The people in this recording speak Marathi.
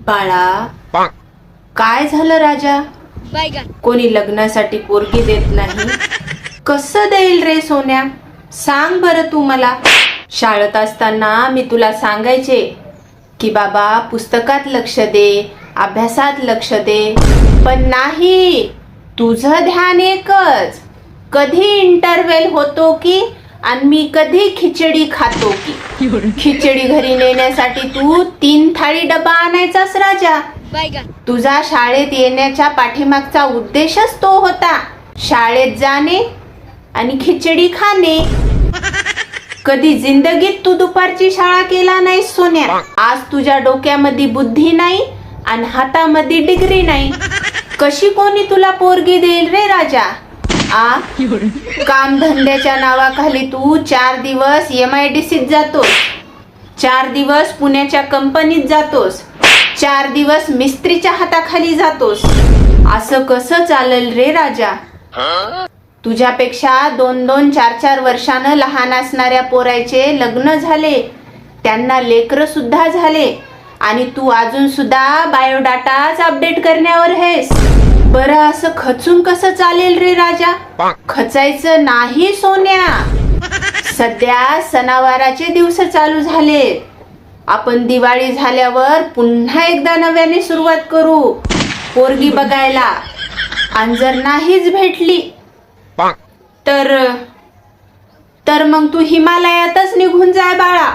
बाळा, काय झालं राजा? कोणी लग्नासाठी पोरगी देत नाही? कसं देईल रे सोन्या? सांग बरं तू मला. शाळेत असताना मी तुला सांगायचे की बाबा पुस्तकात लक्ष दे, अभ्यासात लक्ष दे, पण नाही, तुझं ध्यान एकच. कधी इंटरवेल होतो की आणि मी कधी खिचडी खातो की. खिचडी घरी नेण्यासाठी तू 3 थाळी डबा आणायचास राजा. तुझा शाळेत येण्याच्या पाठीमागचा उद्देशच तो होता, शाळेत जाणे आणि खिचडी खाणे. कधी जिंदगीत तू दुपारची शाळा केला नाही सोन्या. आज तुझ्या डोक्यामध्ये बुद्धी नाही आणि हातामध्ये डिग्री नाही. कशी कोणी तुला पोरगी देईल रे राजा? काम धंद्याच्या नावाखाली तू 4 दिवस MIDCत जातोस, 4 दिवस पुण्याच्या कंपनीत जातोस, 4 दिवस मिस्त्रीच्या हाताखाली जातोस. असं कसं चालेल रे राजा? तुझ्यापेक्षा 2-2, 4-4 वर्षानं लहान असणाऱ्या पोराचे लग्न झाले, त्यांना लेकरं सुद्धा झाले आणि तू अजून सुद्धा बायोडाटाच अपडेट करण्यावर आहेस. बरं, असं खचून कसं चालेल रे राजा? खचायचं नाही सोन्या. सध्या सणावाराचे दिवस चालू झाले. आपण दिवाळी झाल्यावर पुन्हा एकदा नव्याने सुरुवात करू पोरगी बघायला. आणि जर नाहीच भेटली तर मग तू हिमालयातच निघून जाय बाळा.